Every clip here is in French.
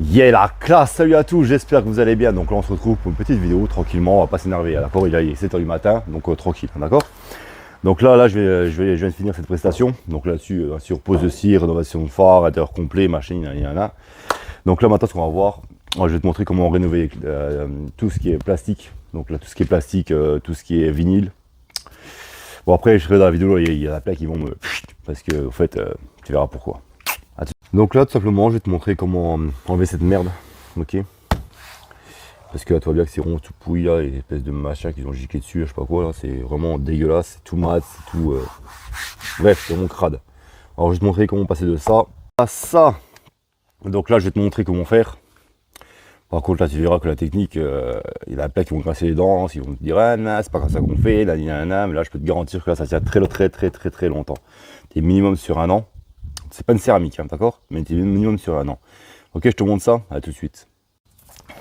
Yeah la classe, salut à tous, j'espère que vous allez bien. Donc là on se retrouve pour une petite vidéo tranquillement, on va pas s'énerver, d'accord, il est 7h du matin, donc tranquille, d'accord. Donc là je viens de finir cette prestation, donc là-dessus, sur pose de cire, rénovation de phare, intérieur complet, machin, il y en a. Donc là maintenant ce qu'on va voir, je vais te montrer comment rénover tout ce qui est plastique, donc là tout ce qui est plastique, tout ce qui est vinyle. Bon après je serai dans la vidéo, il y a la plaque qui vont me... parce que en fait, tu verras pourquoi. Donc là tout simplement je vais te montrer comment enlever cette merde, ok. Parce que là tu vois bien que c'est rond tout pourri là, les espèces de machins qu'ils ont giclé dessus, je sais pas quoi là, c'est vraiment dégueulasse, c'est tout mat, c'est tout... Bref, c'est vraiment crade. Alors je vais te montrer comment passer de ça à ça. Donc là je vais te montrer comment faire. Par contre là tu verras que la technique, il y a la plaque qui vont casser les dents, ils vont te dire ah non, c'est pas comme ça qu'on fait, là, mais là je peux te garantir que là ça tient très longtemps. T'es minimum sur un an. C'est pas une céramique, hein, d'accord? Mais t'es minimum sur un an. Ok, je te montre ça, à tout de suite.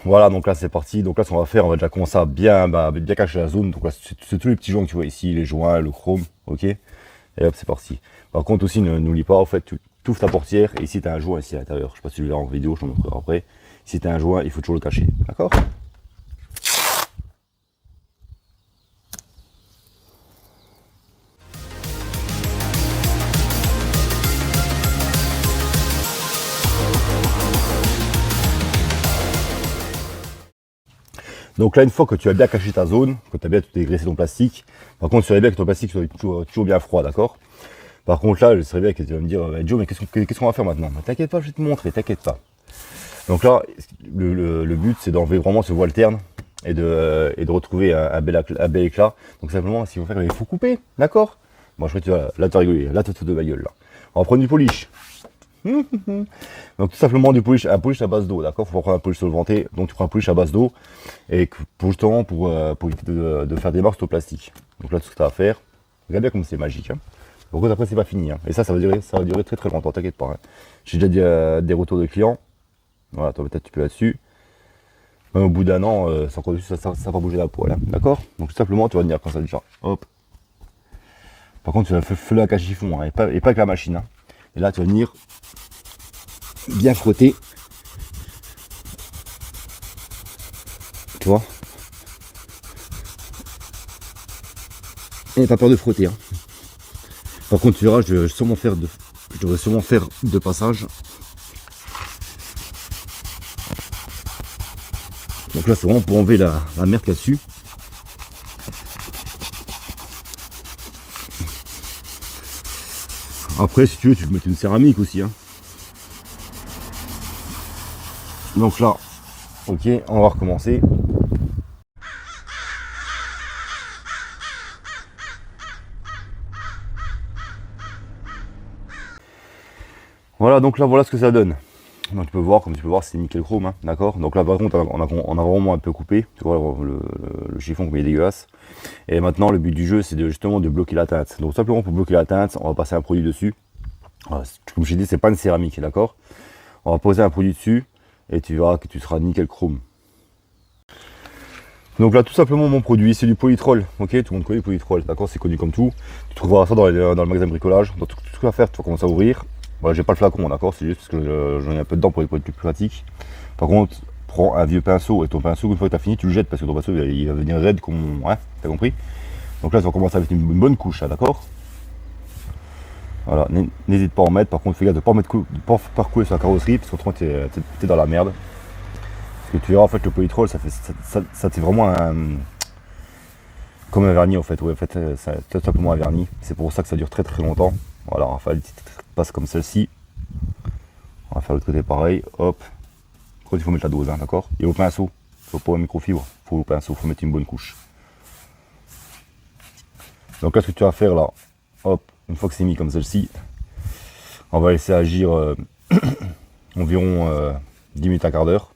Voilà, donc là c'est parti. Donc là ce qu'on va faire, on va déjà commencer à bien cacher la zone. Donc là c'est tous les petits joints que tu vois ici, les joints, le chrome, ok? Et hop, c'est parti. Par contre aussi, n'oublie pas, en fait, tu ouvres ta portière et ici tu as un joint ici à l'intérieur. Je sais pas si tu le verras en vidéo, je te montrerai après. Si tu as un joint, il faut toujours le cacher, d'accord? Donc là, une fois que tu as bien caché ta zone, que tu as bien tout dégraissé ton plastique, par contre, surveille bien que ton plastique soit toujours bien froid, d'accord? Par contre, là, je serais bien que tu vas me dire, Joe, mais qu'est-ce qu'on va faire maintenant? T'inquiète pas, je vais te montrer, t'inquiète pas. Donc là, le but, c'est d'enlever vraiment ce voile terne et de retrouver un bel éclat. Donc simplement, si vous faites, il faut couper, d'accord? Bon, je crois que là, tu as rigolé, là, tu te fous de ma gueule, là. On va prendre du polish. Donc tout simplement un polish à base d'eau, d'accord? Faut pas prendre un polish solventé, donc tu prends un polish à base d'eau et justement pour éviter de faire des marques sur le plastique. Donc là tout ce que tu as à faire, regarde bien comme c'est magique. Hein. Par contre après c'est pas fini. Hein. Et ça va durer très longtemps, t'inquiète pas. Hein. J'ai déjà des retours de clients. Voilà, tu vas mettre un petit peu là-dessus. Même au bout d'un an, ça va bouger la poêle, hein, d'accord? Donc tout simplement tu vas venir comme ça déjà. Hop. Par contre tu vas faire un cache-chiffon, hein, et pas avec la machine. Hein. Et là tu vas venir bien frotter, tu vois, et pas peur de frotter. Hein. Par contre, tu verras, je devrais sûrement faire deux passages. Donc là, c'est vraiment pour enlever la merde qu'il y a dessus. Après, si tu veux, tu peux mettre une céramique aussi. Hein. Donc là, ok, on va recommencer. Voilà, donc là, voilà ce que ça donne. Donc tu peux voir, comme tu peux voir, c'est nickel chrome, hein, d'accord. Donc là, par contre, on a vraiment un peu coupé. Tu vois, le chiffon comme il est dégueulasse. Et maintenant, le but du jeu, c'est justement de bloquer la teinte. Donc simplement pour bloquer la teinte, on va passer un produit dessus. Comme je t'ai dit, c'est pas une céramique, d'accord. On va poser un produit dessus et tu verras que tu seras nickel chrome. Donc là, tout simplement, mon produit, c'est du polytrol. Ok, tout le monde connaît le polytrol, d'accord, c'est connu comme tout. Tu trouveras ça dans le magasin de bricolage. Donc tout ce que tu vas faire, tu vas commencer à ouvrir. Voilà, j'ai pas le flacon, d'accord, c'est juste parce que j'en ai un peu dedans pour être plus pratique. Par contre, prends un vieux pinceau et ton pinceau, une fois que tu as fini, tu le jettes parce que ton pinceau il va venir raide comme. Ouais, t'as compris? Donc là, tu vas commencer avec une bonne couche, hein, d'accord? Voilà, n'hésite pas à en mettre. Par contre, fais gaffe de ne pas parcourir sur la carrosserie parce qu'autrement, t'es dans la merde. Parce que tu verras, en fait, le polytrol, ça c'est vraiment comme un vernis, en fait. Ouais, en fait, c'est tout simplement un vernis. C'est pour ça que ça dure très longtemps. Voilà, on va faire une petite passe comme celle-ci. On va faire l'autre côté pareil. Hop. Quand il faut mettre la dose, hein, d'accord? Et au pinceau, il faut pas un microfibre, il faut au pinceau, il faut mettre une bonne couche. Donc là, ce que tu vas faire là, hop, une fois que c'est mis comme celle-ci, on va laisser agir environ 10 minutes, un quart d'heure.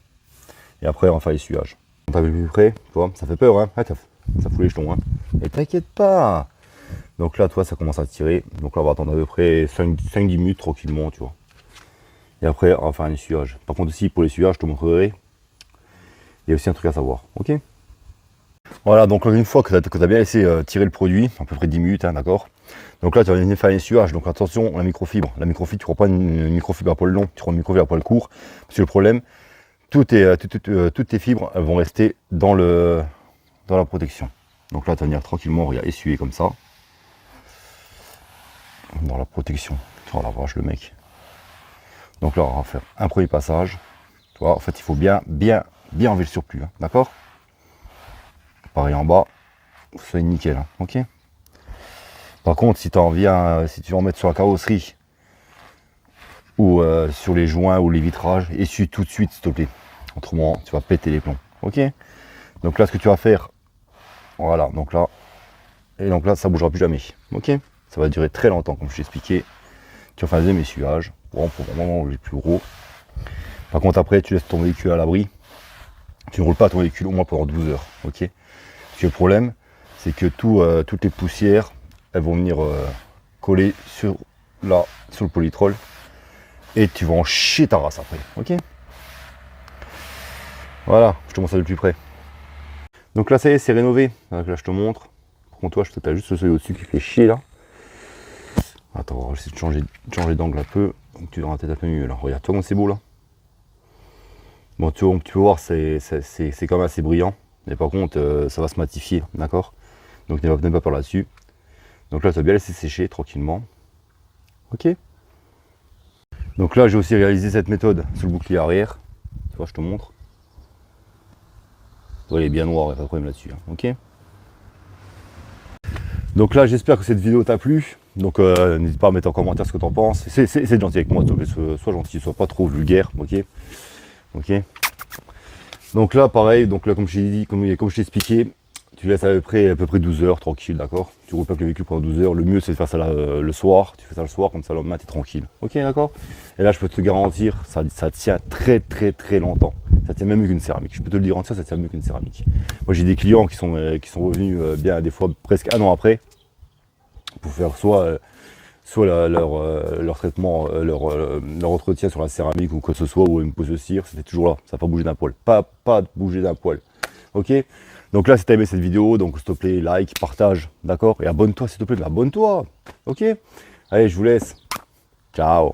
Et après, on va faire l'essuyage. On t'a vu plus près, tu vois, ça fait peur, hein, ça fout les jetons, hein. Et t'inquiète pas. Donc là, toi, ça commence à tirer. Donc là, on va attendre à peu près 5-10 minutes tranquillement, tu vois. Et après, on va faire un essuyage. Par contre, aussi, pour l'essuyage, je te montrerai. Il y a aussi un truc à savoir, ok? Voilà, donc une fois que tu as bien laissé tirer le produit, à peu près 10 minutes, hein, d'accord. Donc là, tu vas venir faire un essuyage. Donc attention, la microfibre. La microfibre, tu ne prends pas une microfibre à poil long, tu prends une microfibre à poil court. Parce que le problème, toutes tes fibres elles vont rester dans la protection. Donc là, tu vas venir tranquillement, regarde, essuyer comme ça. Dans la protection. Oh la vache, le mec. Donc là, on va faire un premier passage. Tu vois, en fait, il faut bien enlever le surplus. Hein, d'accord? Pareil en bas. C'est nickel. Hein, ok? Par contre, si tu veux en mettre sur la carrosserie ou sur les joints ou les vitrages, essuie tout de suite, s'il te plaît. Autrement, tu vas péter les plombs. Ok? Donc là, ce que tu vas faire, voilà, donc là, et donc là, ça ne bougera plus jamais. Ok? Ça va durer très longtemps, comme je t'ai expliqué. Tu vas faire un deuxième essuyage, pour vraiment les plus gros. Par contre, après, tu laisses ton véhicule à l'abri. Tu ne roules pas ton véhicule au moins pendant 12 heures. Ok? Parce que le problème, c'est que toutes les poussières, elles vont venir coller sur le polytrol. Et tu vas en chier ta race après. Ok? Voilà, je te montre ça de plus près. Donc là, ça y est, c'est rénové. Donc là, je te montre. Par contre, toi, je te tape juste le seuil au-dessus qui fait chier là. Attends, on va essayer de changer d'angle un peu. Donc tu verras peut-être un peu mieux là. Regarde, tu vois comme c'est beau là. Bon, tu peux voir, c'est quand même assez brillant. Mais par contre, ça va se matifier, d'accord? Donc n'aie pas peur là-dessus. Donc là, tu vas bien laisser sécher tranquillement. Ok? Donc là, j'ai aussi réalisé cette méthode sur le bouclier arrière. Tu vois, je te montre. Tu vois, il est bien noir, il n'y a pas de problème là-dessus. Hein. Ok? Donc là, j'espère que cette vidéo t'a plu. Donc n'hésite pas à mettre en commentaire ce que tu en penses. C'est gentil avec moi, sois gentil, sois pas trop vulgaire, ok? Ok. Donc là, pareil, donc là, comme je t'ai dit, comme je t'ai expliqué, tu laisses à peu près 12 heures tranquille, d'accord? Tu roules pas que le véhicule pendant 12 heures. Le mieux, c'est de faire ça le soir. Tu fais ça le soir, comme ça, le lendemain, tu es tranquille. Ok, d'accord? Et là, je peux te garantir, ça tient très longtemps. Ça tient même mieux qu'une céramique. Je peux te le dire entière, ça tient mieux qu'une céramique. Moi, j'ai des clients qui sont revenus bien, des fois, presque un an après, pour faire soit leur traitement, leur entretien sur la céramique ou quoi que ce soit, ou une pose de cire, c'était toujours là, ça n'a pas bougé d'un poil, pas bougé d'un poil. Ok? Donc là, si tu as aimé cette vidéo, donc s'il te plaît, like, partage, d'accord? Et abonne-toi, s'il te plaît, abonne-toi. Ok? Allez, je vous laisse. Ciao.